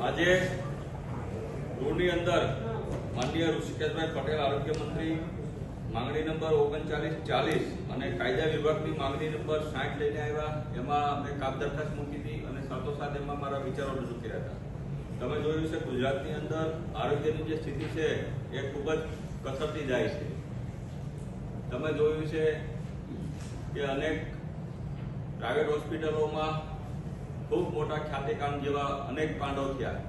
આજે ગૃહની અંદર માનનીય ઋષિકેશભાઈ પટેલ આરોગ્ય મંત્રી માંગણી નંબર 3940 અને કાયદા વિભાગની માંગણી નંબર 60 લઈને આવ્યા. એમાં મેં કાપ દરખાસ્ત મૂકી હતી અને સાથોસાથ એમાં મારા વિચારો રજૂ કર્યા હતા. તમે જોયું છે ગુજરાતની અંદર આરોગ્યની જે સ્થિતિ છે એ ખૂબ જ કથળતી જાય છે. તમે જોયું છે કે અનેક પ્રાઇવેટ હોસ્પિટલોમાં ખૂબ મોટા ખ્યાતિકાંડ જેવા અનેક કાંડો થયા.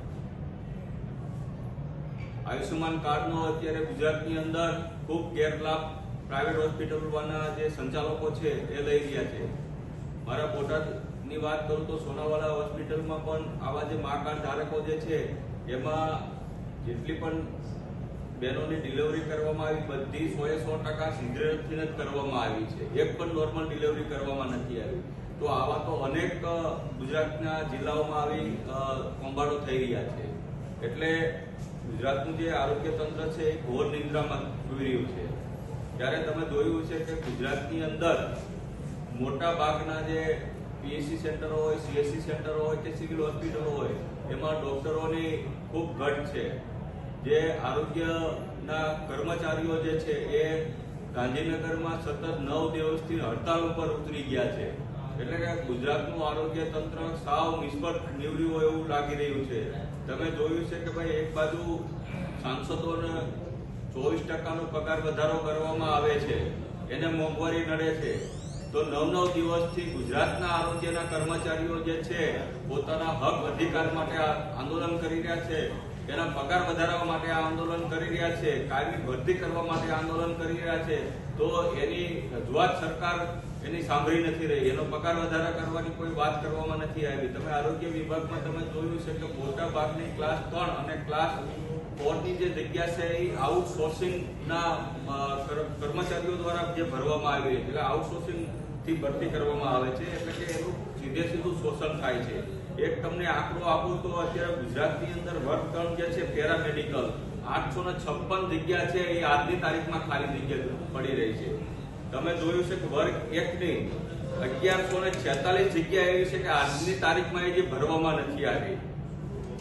આયુષ્યમાન કાર્ડનો અત્યારે ગુજરાતની અંદર ખૂબ ગેરલાભ પ્રાઇવેટ હોસ્પિટલોના જે સંચાલકો છે એ લઈ રહ્યા છે. મારા બોટાદની વાત કરું તો સોનાવાલા હોસ્પિટલમાં પણ આવા જે મા કાર્ડ ધારકો જે છે એમાં જેટલી પણ બહેનોની ડિલિવરી કરવામાં આવી બધી 100% સિઝેરિયનથી જ કરવામાં આવી છે. એક પણ નોર્મલ ડિલિવરી કરવામાં નથી આવી. તો આવા તો અનેક ગુજરાતના જિલ્લાઓમાં આવી કૌભાંડો થઈ રહ્યા છે. એટલે ગુજરાતનું જે આરોગ્ય તંત્ર છે એ ઘોર નિંદ્રામાં જોઈ રહ્યું છે. ત્યારે તમે જોયું છે કે ગુજરાતની અંદર મોટા ભાગના જે પીએચસી સેન્ટરો હોય, સીએચસી સેન્ટરો હોય કે સિવિલ હોસ્પિટલો હોય એમાં ડોક્ટરોની ખૂબ ઘટ છે. જે આરોગ્યના કર્મચારીઓ જે છે એ ગાંધીનગરમાં સતત 9 દિવસથી હડતાળ ઉપર ઉતરી ગયા છે. એટલે કે ગુજરાતનું આરોગ્ય તંત્ર સાવ નિષ્ફળ નીવડ્યું હોય એવું લાગી રહ્યું છે. તમે જોયું છે કે ભાઈ એક બાજુ સાંસદોને 24% પગાર વધારો કરવામાં આવે છે, એને મોંઘવારી નડે છે, તો 9 દિવસથી ગુજરાતના આરોગ્યના કર્મચારીઓ જે છે પોતાના હક અધિકાર માટે આંદોલન કરી રહ્યા છે, એના પગાર વધારવા માટે આંદોલન કરી રહ્યા છે, કાયમી ભરતી કરવા માટે આંદોલન કરી રહ્યા છે, તો એની રજૂઆત સરકાર એની સાંભળી નથી રહી. એનો પગાર વધારા કરવાની કોઈ વાત કરવામાં નથી આવી. તમે આરોગ્ય વિભાગમાં તમે જોયું છે કે મોટા ભાગની ક્લાસ 3 અને ક્લાસ 4 ની જે જગ્યા છે એ આઉટસોર્સિંગના કર્મચારીઓ દ્વારા જે ભરવામાં આવી છે, એટલે આઉટસોર્સિંગ થી ભરતી કરવામાં આવે છે. એટલે કે એનું સીધું શોષણ થાય છે. એક તમને આંકડો આપું તો અત્યારે ગુજરાતની અંદર વર્ગ જે છે પેરામેડિકલ 856 જગ્યા છે એ આજની તારીખમાં ખાલી જગ્યા પડી રહી છે. તમે જોયું છે કે વર્ગ 1 ની 1146 જગ્યા એવી છે કે આજની તારીખમાં એ જે ભરવામાં નથી આવી.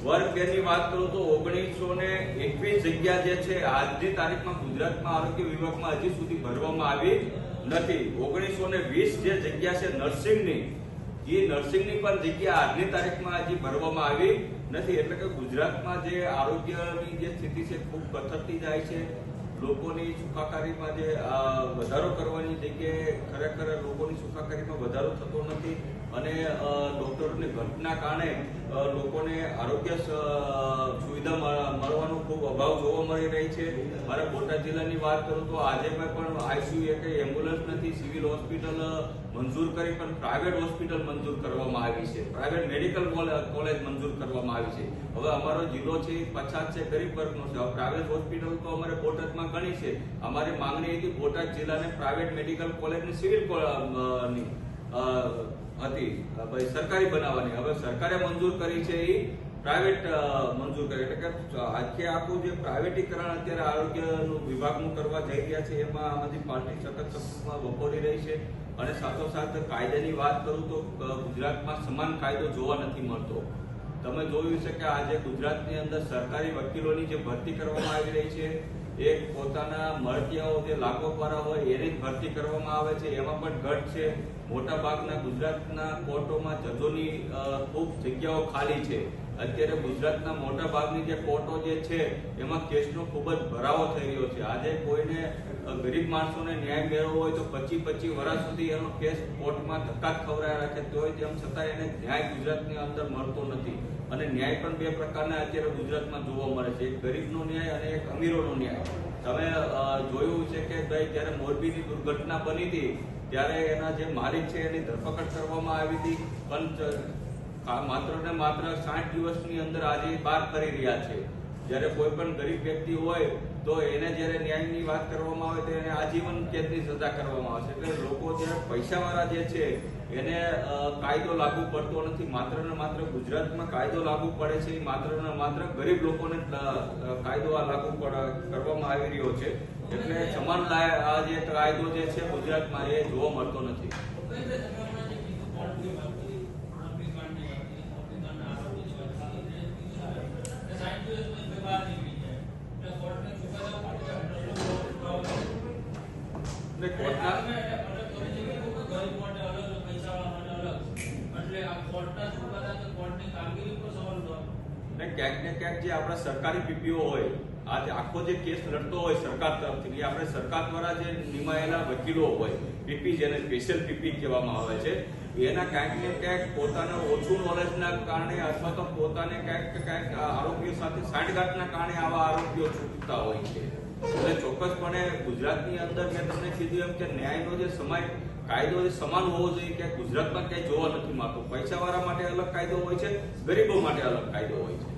વર્ગ 2 ની વાત કરું તો 1921 જગ્યા જે છે આજની તારીખમાં ગુજરાતમાં આરોગ્ય વિભાગમાં હજી સુધી ભરવામાં આવી નથી. 1920 જે જગ્યા છે નર્સિંગની, એ નર્સિંગની પણ જગ્યા આજની તારીખમાં હજી ભરવામાં આવી નથી. એટલે કે ગુજરાતમાં જે આરોગ્યની જે સ્થિતિ છે ખૂબ કથળતી જાય છે. લોકોની સુખાકારીમાં જે વધારો કરવાની જગ્યાએ ખરેખર લોકોની સુખાકારીમાં વધારો થતો નથી અને ડોક્ટરોની ઘટના કારણે લોકોને આરોગ્ય સુવિધા મળવાનો ખૂબ અભાવ જોવા મળી રહી છે. મારા બોટાદ જિલ્લાની વાત કરું તો આજે પણ આઈસીયુ કે એમ્બ્યુલન્સ નથી. સિવિલ હોસ્પિટલ મંજૂર કરી પણ પ્રાઇવેટ હોસ્પિટલ મંજૂર કરવામાં આવી છે, પ્રાઇવેટ મેડિકલ કોલેજ મંજૂર કરવામાં આવી છે. હવે અમારો જિલ્લો છે પછાત છે, ગરીબ વર્ગનો છે. પ્રાઇવેટ હોસ્પિટલ તો અમારે બોટાદમાં ઘણી છે. અમારી માંગણી હતી બોટાદ જિલ્લાને પ્રાઇવેટ મેડિકલ કોલેજની સિવિલ હતી ભાઈ સરકારી બનાવવાની. હવે સરકારે મંજૂર કરી છે એ પ્રાઇવેટ મંજૂર કરી. એટલે કે આખું જે પ્રાઇવેટીકરણ અત્યારે આરોગ્યનું વિભાગનું કરવા જઈ રહ્યા છે એમાં આમાંથી પાર્ટી સખત વખોડી રહી છે. અને સાથોસાથ કાયદાની વાત કરું તો ગુજરાતમાં સમાન કાયદો જોવા નથી મળતો. તમે જોયું છે કે આજે ગુજરાતની અંદર સરકારી વકીલોની જે ભરતી કરવામાં આવી રહી છે એ પોતાના મળતિયાઓ જે લાગોપારા હોય એની જ ભરતી કરવામાં આવે છે. એમાં પણ ઘટ છે. મોટા ભાગના ગુજરાતના કોર્ટોમાં જજોની ખૂબ જગ્યાઓ ખાલી છે. અત્યારે ગુજરાતના મોટા ભાગની જે કોર્ટો જે છે એમાં કેસનો ખૂબ જ ભરાવો થઈ રહ્યો છે. આજે કોઈને ગરીબ માણસોને ન્યાય મેળવવો હોય તો 25 વર્ષ સુધી એનો કેસ કોર્ટમાં ધક્કા ખવડાવી રાખે તોય તેમ છતાં એને ન્યાય ગુજરાતની અંદર મળતો નથી. અને ન્યાય પણ બે પ્રકારના અત્યારે ગુજરાતમાં જોવા મળે છે, એક ગરીબનો ન્યાય અને એક અમીરોનો ન્યાય. તમે જોયું છે કે ભાઈ જ્યારે મોરબીની દુર્ઘટના બની હતી ત્યારે એના જે માલિક છે એની ધરપકડ કરવામાં આવી હતી, પણ માત્ર ને માત્ર 60 દિવસની અંદર આજે બહાર કરી રહ્યા છે. જ્યારે કોઈ પણ ગરીબ વ્યક્તિ હોય તો એને જ્યારે ન્યાયની વાત કરવામાં આવે તો એને આજીવન કેદની સજા કરવામાં આવે છે. એટલે લોકો જ્યારે પૈસાવાળા જે છે એને કાયદો લાગુ પડતો નથી. માત્ર ને માત્ર ગુજરાતમાં કાયદો લાગુ પડે છે, માત્ર ને માત્ર ગરીબ લોકોને કાયદો લાગુ કરવામાં આવી રહ્યો છે. એટલે સમાન જે કાયદો જે છે ગુજરાતમાં એ જોવા મળતો નથી. અને ક્યાંક ને ક્યાંક જે આપણા સરકારી પીપીઓ હોય, આ જે આખો જે કેસ લડતો હોય સરકાર તરફથી, એ આપણે સરકાર દ્વારા જે નિમાયેલા વકીલો હોય, પીપી જેને સ્પેશિયલ પીપી કહેવામાં આવે છે, એના ક્યાંક ને ક્યાંક પોતાના ઓછું નોલેજના કારણે અથવા તો પોતાને ક્યાંક આરોપીઓ સાથે સાંઠગાંઠના કારણે આવા આરોપીઓ છૂટતા હોય છે. એટલે ચોક્કસપણે ગુજરાતની અંદર મેં તમને કીધું એમ કે ન્યાયનો જે કાયદો સમાન હોવો જોઈએ, કે ગુજરાતમાં ક્યાંય જોવા નથી મળતો. પૈસાવાળા માટે અલગ કાયદો હોય છે, ગરીબો માટે અલગ કાયદો હોય છે.